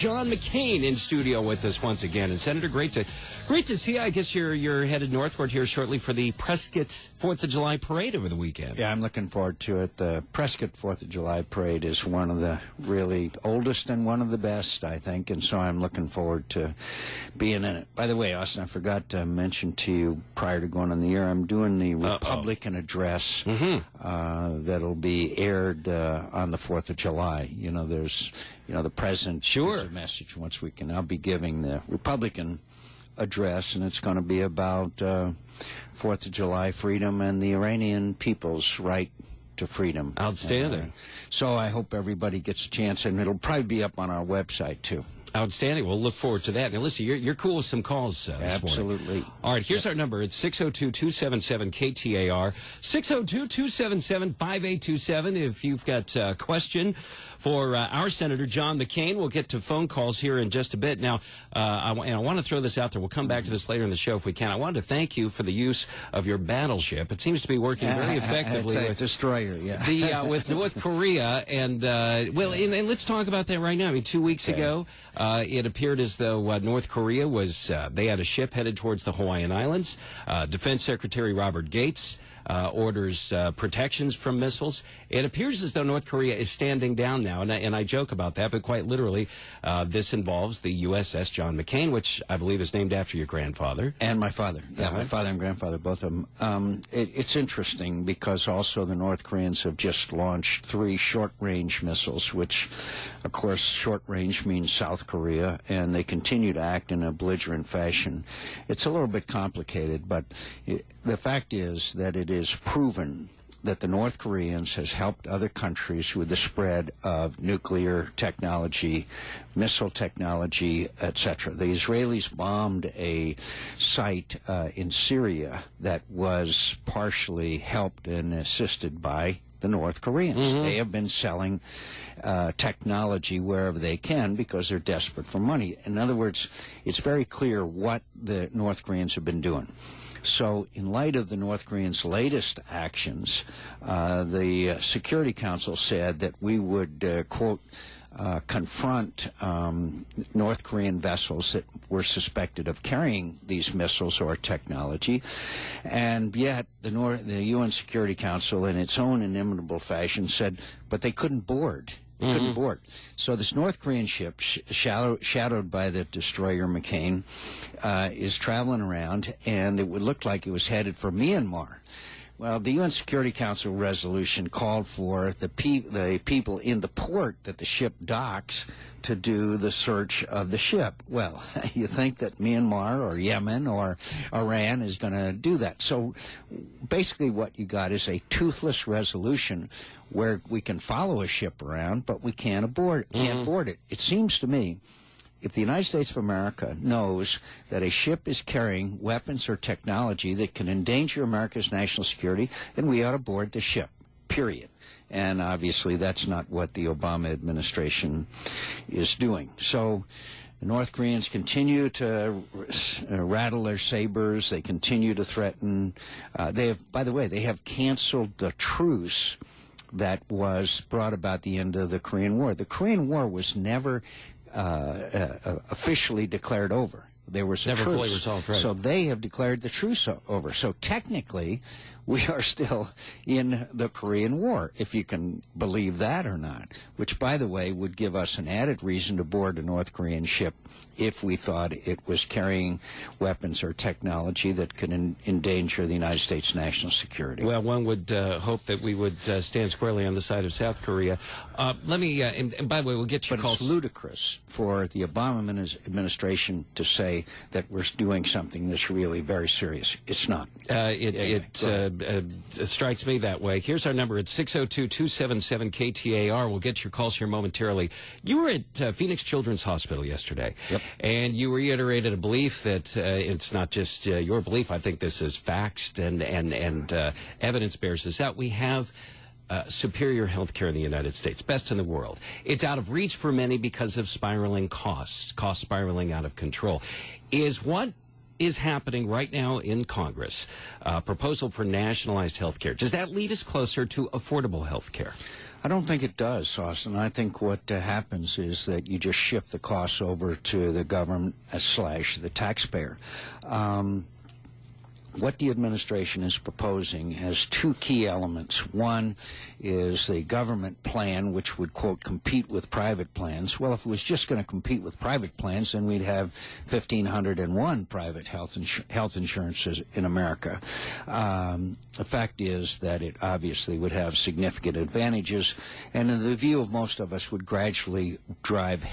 John McCain in studio with us once again. And Senator, great to see you. I guess you're headed northward here shortly for the Prescott 4th of July parade over the weekend. Yeah, I'm looking forward to it. The Prescott 4th of July parade is one of the really oldest and one of the best, I think, and so I'm looking forward to being in it. By the way, Austin, I forgot to mention to you prior to going on the air, I'm doing the Republican address that'll be aired on the 4th of July. You know, there's, the president gives a message once we can. I'll be giving the Republican address, and it's going to be about 4th of July freedom and the Iranian people's right to freedom. Outstanding. So I hope everybody gets a chance, and it'll probably be up on our website, too. Outstanding. We'll look forward to that. Now, listen, you're cool with some calls this morning. Absolutely. All right, here's our number. It's 602-277-KTAR, 602-277-5827. If you've got a question for our Senator John McCain, we'll get to phone calls here in just a bit. Now, I want to throw this out there. We'll come back to this later in the show if we can. I wanted to thank you for the use of your battleship. It seems to be working very effectively. It's a with destroyer, yeah. With North Korea. And, and let's talk about that right now. I mean, 2 weeks ago, it appeared as though North Korea was, they had a ship headed towards the Hawaiian Islands. Defense Secretary Robert Gates orders protections from missiles. It appears as though North Korea is standing down now, and I joke about that, but quite literally, this involves the USS John McCain, which I believe is named after your grandfather. And my father. Yeah, my father and grandfather, both of them. It's interesting because also the North Koreans have just launched 3 short-range missiles, which, of course, short-range means South Korea, and they continue to act in a belligerent fashion. It's a little bit complicated, but the fact is that it is proven that the North Koreans has helped other countries with the spread of nuclear technology, missile technology, etc. The Israelis bombed a site in Syria that was partially helped and assisted by the North Koreans. They have been selling technology wherever they can because they're desperate for money. In other words, it's very clear what the North Koreans have been doing. So in light of the North Koreans' latest actions, the Security Council said that we would, quote, confront North Korean vessels that were suspected of carrying these missiles or technology, and yet the UN Security Council, in its own inimitable fashion, said, but they couldn't board. They couldn't board. So this North Korean ship, shadowed by the destroyer McCain, is traveling around, and it would look like it was headed for Myanmar. Well, the UN Security Council resolution called for the people in the port that the ship docks to do the search of the ship. Well, you think that Myanmar or Yemen or Iran is going to do that. So basically what you got is a toothless resolution where we can follow a ship around, but we can't board it. It seems to me, if the United States of America knows that a ship is carrying weapons or technology that can endanger America's national security, then we ought to board the ship, period. And obviously that's not what the Obama administration is doing. So the North Koreans continue to rattle their sabers. They continue to threaten. By the way, they have canceled the truce that was brought about the end of the Korean War. The Korean War was never officially declared over. There was a truce. Never fully resolved, right. So they have declared the truce over. So technically, we are still in the Korean War, if you can believe that or not, which, by the way, would give us an added reason to board a North Korean ship if we thought it was carrying weapons or technology that could endanger the United States national security. Well, one would hope that we would stand squarely on the side of South Korea. Let me, and by the way, we'll get your calls. But it's ludicrous for the Obama administration to say that we're doing something that's really very serious. It's not. It strikes me that way. Here's our number. It's 602-277-KTAR. We'll get your calls here momentarily. You were at Phoenix Children's Hospital yesterday. Yep. And you reiterated a belief that it's not just your belief. I think this is facts and evidence bears this out. We have superior health care in the United States, best in the world. It's out of reach for many because of spiraling costs spiraling out of control. Is what is happening right now in Congress, proposal for nationalized health care, does that lead us closer to affordable health care? I don't think it does, Austin. I think what happens is that you just shift the costs over to the government / the taxpayer. What the administration is proposing has two key elements. One is a government plan which would, quote, compete with private plans. Well, if it was just going to compete with private plans, then we'd have 1,501 private health insurances in America. The fact is that it obviously would have significant advantages, and in the view of most of us would gradually drive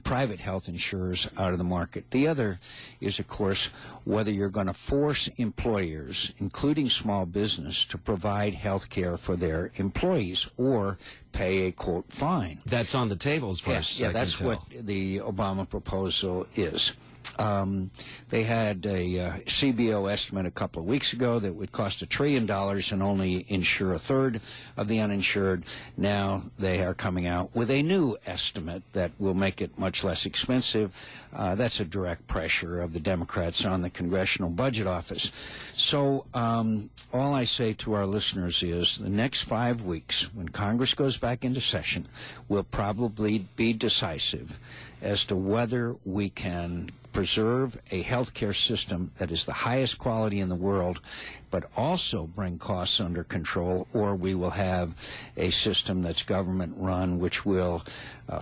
private health insurers out of the market. The other is, of course, whether you're going to force employers, including small business, to provide health care for their employees or pay a, quote, fine. That's on the table as far as I can that's tell. what the Obama proposal is. They had a CBO estimate a couple of weeks ago that would cost $1 trillion and only insure a third of the uninsured. Now they are coming out with a new estimate that will make it much less expensive. That's a direct pressure of the Democrats on the Congressional Budget Office. So all I say to our listeners is the next 5 weeks, when Congress goes back into session, will probably be decisive as to whether we can preserve a healthcare system that is the highest quality in the world, but also bring costs under control, or we will have a system that's government-run, which will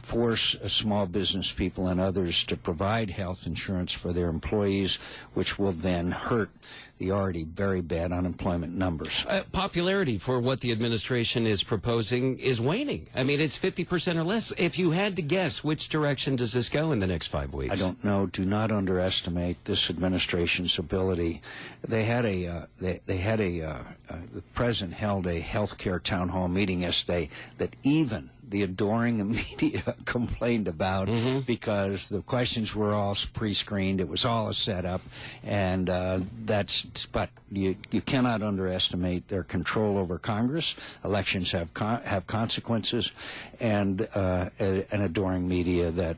force small business people and others to provide health insurance for their employees, which will then hurt the already very bad unemployment numbers. Popularity for what the administration is proposing is waning. I mean, it's 50% or less. If you had to guess, which direction does this go in the next 5 weeks? I don't know. Do not underestimate this administration's ability. The president held a healthcare town hall meeting yesterday that even the adoring media complained about because the questions were all pre-screened. It was all a setup, and but you cannot underestimate their control over Congress. Elections have consequences, and an adoring media that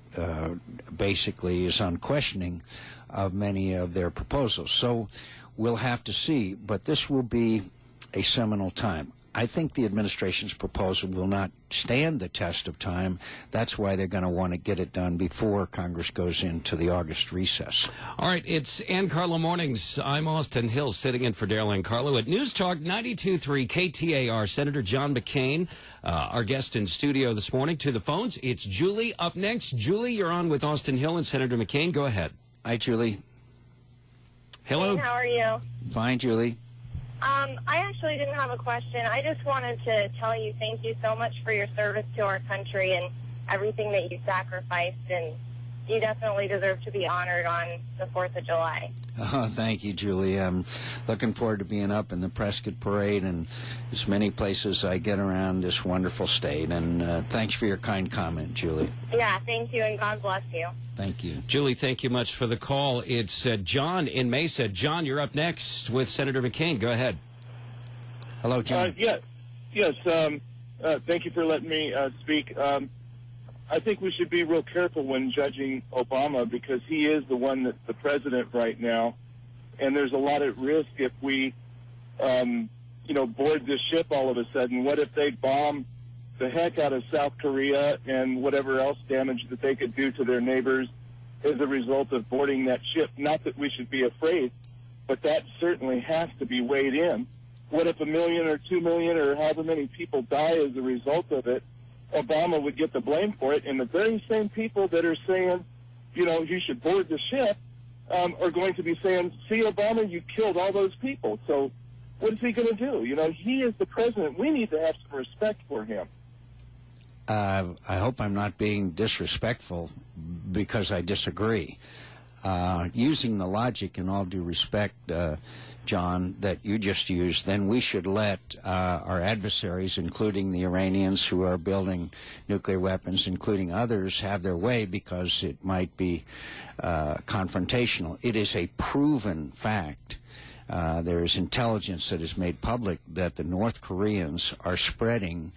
basically is unquestioning of many of their proposals. So we'll have to see, but this will be a seminal time. I think the administration's proposal will not stand the test of time. That's why they're going to want to get it done before Congress goes into the August recess. All right, it's Ann Carlo Mornings. I'm Austin Hill, sitting in for Daryl Ann Carlo at News Talk 92.3 KTAR. Senator John McCain, our guest in studio this morning. To the phones, it's Julie up next. Julie, you're on with Austin Hill and Senator McCain. Go ahead. Hi, Julie. Hello. Hey, how are you? Fine, Julie. I actually didn't have a question. I just wanted to tell you thank you so much for your service to our country and everything that you sacrificed, and you definitely deserve to be honored on the 4th of July. Oh, thank you, Julie. I'm looking forward to being up in the Prescott Parade and as many places I get around this wonderful state. And thanks for your kind comment, Julie. Yeah, thank you, and God bless you. Thank you. Julie, thank you much for the call. It's John in Mesa. John, you're up next with Senator McCain. Go ahead. Hello, John. Yes. Thank you for letting me speak. I think we should be real careful when judging Obama because he is the one that's the president right now, and there's a lot at risk if we, board this ship all of a sudden. What if they bomb the heck out of South Korea and whatever else damage that they could do to their neighbors as a result of boarding that ship? Not that we should be afraid, but that certainly has to be weighed in. What if 1 million or 2 million or however many people die as a result of it? Obama would get the blame for it, and the very same people that are saying, you should board the ship, are going to be saying, see, Obama, you killed all those people. So what is he going to do? He is the president. We need to have some respect for him. I hope I'm not being disrespectful because I disagree. Using the logic, in all due respect, John, that you just used, then we should let our adversaries, including the Iranians who are building nuclear weapons, including others, have their way because it might be confrontational. It is a proven fact. There is intelligence that is made public that the North Koreans are spreading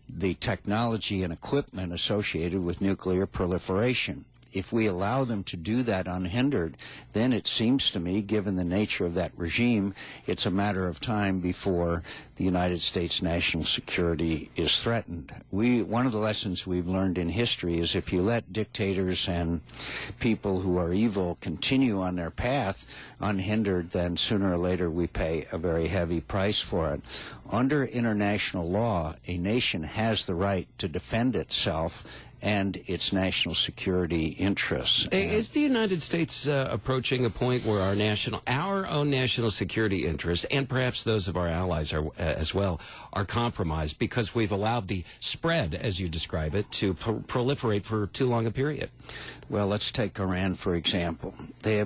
the technology and equipment associated with nuclear proliferation. if we allow them to do that unhindered, then it seems to me, given the nature of that regime, it's a matter of time before the United States national security is threatened. One of the lessons we've learned in history is if you let dictators and people who are evil continue on their path unhindered, then sooner or later we pay a very heavy price for it. Under international law, a nation has the right to defend itself and its national security interests. Is the United States approaching a point where our own national security interests, and perhaps those of our allies as well, are compromised because we've allowed the spread, as you describe it, to proliferate for too long a period? Well, let's take Iran, for example. They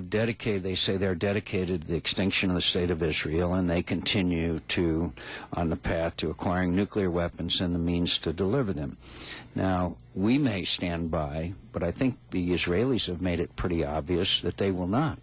say they're dedicated to the extinction of the State of Israel, and they continue on the path to acquiring nuclear weapons and the means to deliver them. Now, we may stand by, but I think the Israelis have made it pretty obvious that they will not.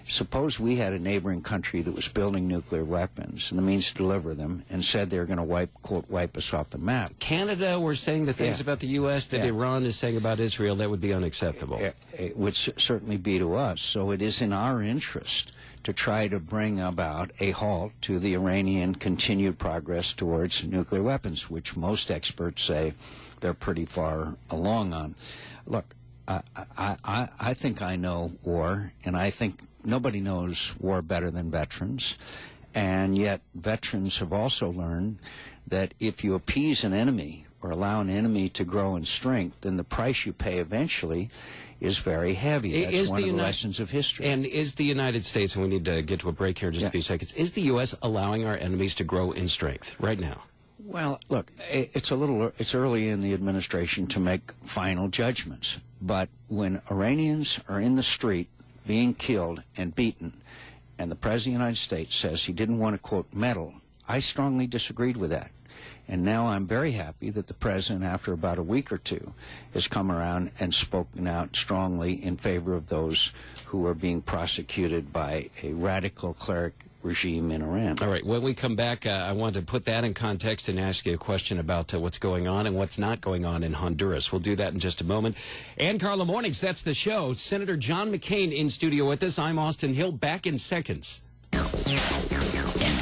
Suppose we had a neighboring country that was building nuclear weapons and the means to deliver them and said they were going to wipe us off the map. Canada were saying the things about the U.S. that Iran is saying about Israel. That would be unacceptable. It would certainly be to us. So it is in our interest to try to bring about a halt to the Iranian continued progress towards nuclear weapons, which most experts say they're pretty far along on. Look, I think I know war, and I think nobody knows war better than veterans. And yet veterans have also learned that if you appease an enemy or allow an enemy to grow in strength, then the price you pay eventually is very heavy. That's one of the lessons of history. And is the United States, and we need to get to a break here in just a few seconds, is the U.S. allowing our enemies to grow in strength right now? Well, look, it's early in the administration to make final judgments. But when Iranians are in the street being killed and beaten, and the President of the United States says he didn't want to, quote, meddle, I strongly disagreed with that. And now I'm very happy that the President, after about a week or two, has come around and spoken out strongly in favor of those who are being prosecuted by a radical cleric regime in Iran. All right, when we come back, I want to put that in context and ask you a question about what's going on and what's not going on in Honduras. We'll do that in just a moment. And Carlo Mornings, that's the show. Senator John McCain in studio with us. I'm Austin Hill, back in seconds. And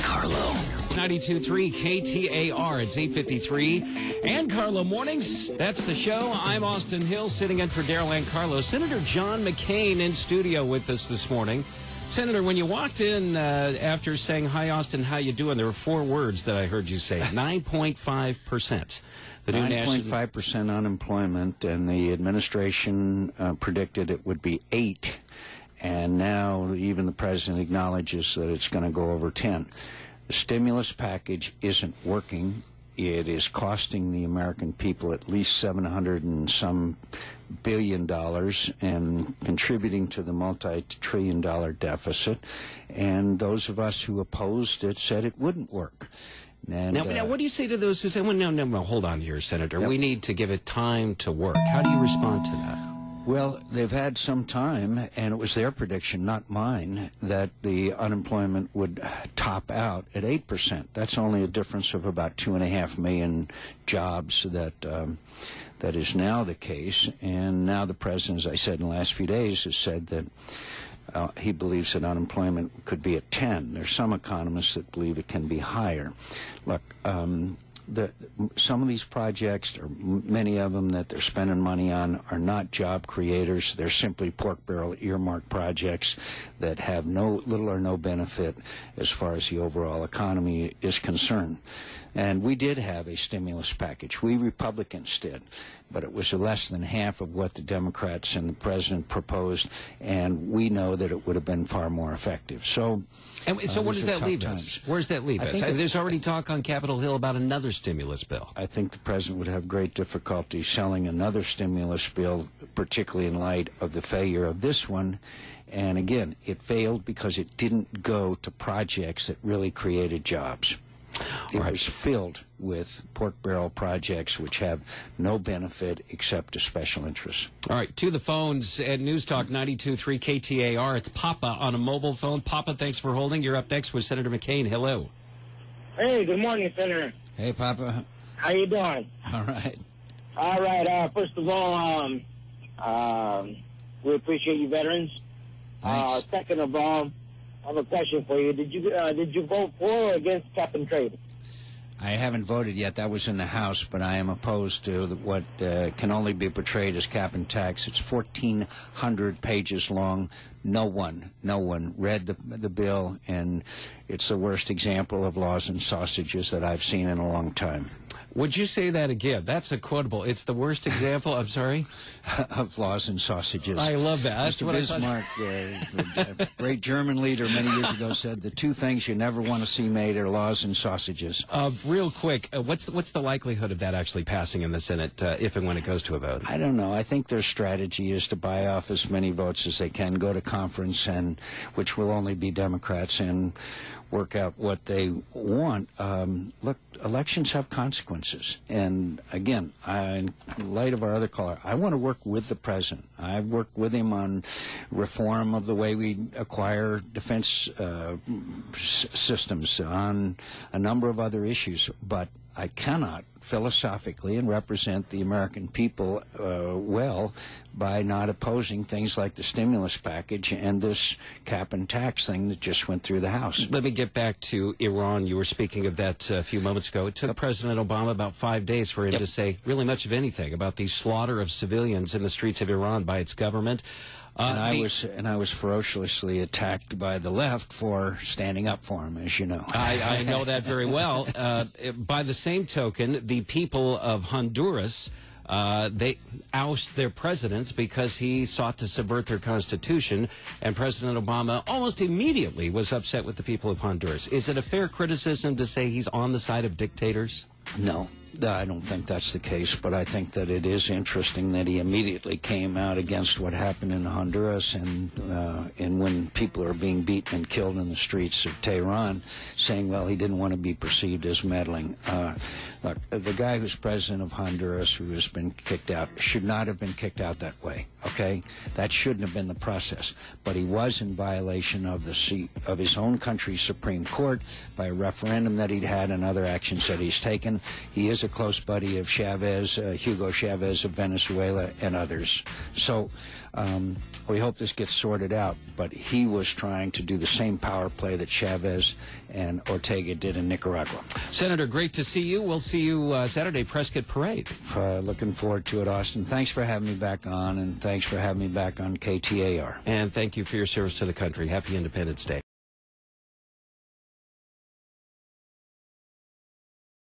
Carlo. 92.3 KTAR, it's 8:53. And Carlo Mornings, that's the show. I'm Austin Hill, sitting in for Daryl and Carlo. Senator John McCain in studio with us this morning. Senator, when you walked in after saying, hi, Austin, how you doing, there were 4 words that I heard you say. 9.5%. 9.5% unemployment, and the administration predicted it would be 8. And now even the President acknowledges that it's going to go over 10. The stimulus package isn't working. It is costing the American people at least $700 and some billion and contributing to the multi-trillion-dollar deficit. And those of us who opposed it said it wouldn't work. And, now, what do you say to those who say, well, no, hold on here, Senator. Yep. We need to give it time to work. How do you respond to that? Well, they've had some time, and it was their prediction, not mine, that the unemployment would top out at 8%. That's only a difference of about 2.5 million jobs that is now the case. And now the President, as I said in the last few days, has said that he believes that unemployment could be at 10. There's some economists that believe it can be higher. Look, some of these projects, or many of them that they're spending money on, are not job creators. They're simply pork barrel earmark projects that have little or no benefit as far as the overall economy is concerned. And we did have a stimulus package. We Republicans did. But it was less than half of what the Democrats and the President proposed, and we know that it would have been far more effective. So what does that leave us? Where does that leave us? There's already talk on Capitol Hill about another stimulus bill. I think the President would have great difficulty selling another stimulus bill, particularly in light of the failure of this one. And again, it failed because it didn't go to projects that really created jobs. It was filled with pork barrel projects which have no benefit except to special interests. All right, to the phones at News Talk 92.3 KTAR. It's Papa on a mobile phone. Papa, thanks for holding. You're up next with Senator McCain. Hello. Hey, good morning, Senator. Hey, Papa. How you doing? All right. All right. First of all, We appreciate you, veterans. Thanks. Second of all, I have a question for you. Did you vote for or against cap and trade? I haven't voted yet. That was in the House, but I am opposed to what can only be portrayed as cap and tax. It's 1,400 pages long. No one read the bill, and it's the worst example of laws and sausages that I've seen in a long time. Would you say that again? That's a quotable. It's the worst example, I'm sorry? Of laws and sausages. I love that. That's Mr. what Bismarck, a great German leader many years ago, said the two things you never want to see made are laws and sausages. Real quick, what's the likelihood of that actually passing in the Senate if and when it goes to a vote? I don't know. I think their strategy is to buy off as many votes as they can, go to conference, and which will only be Democrats, and work out what they want. Look, elections have consequences. And again, in light of our other caller, I want to work with the president. I've worked with him on reform of the way we acquire defense systems, on a number of other issues. But I cannot philosophically and represent the American people well by not opposing things like the stimulus package and this cap and tax thing that just went through the House. Let me get back to Iran. You were speaking of that a few moments ago. It took President Obama about 5 days for him to say really much of anything about the slaughter of civilians in the streets of Iran by its government. And I was ferociously attacked by the left for standing up for him, as you know. I know that very well. By the same token, the people of Honduras, they oust their president because he sought to subvert their constitution, and President Obama almost immediately was upset with the people of Honduras. Is it a fair criticism to say he's on the side of dictators? No. I don't think that's the case, but I think that it is interesting that he immediately came out against what happened in Honduras and when people are being beaten and killed in the streets of Tehran, saying, well, he didn't want to be perceived as meddling. Look, the guy who's president of Honduras, who has been kicked out, should not have been kicked out that way, okay? That shouldn't have been the process. But he was in violation of his own country's Supreme Court by a referendum that he'd had and other actions that he's taken. He is a close buddy of Chavez, Hugo Chavez of Venezuela, and others. So we hope this gets sorted out, but he was trying to do the same power play that Chavez and Ortega did in Nicaragua. Senator, great to see you. We'll see you Saturday, Prescott Parade. Looking forward to it, Austin. Thanks for having me back on, and thanks for having me back on KTAR. And thank you for your service to the country. Happy Independence Day.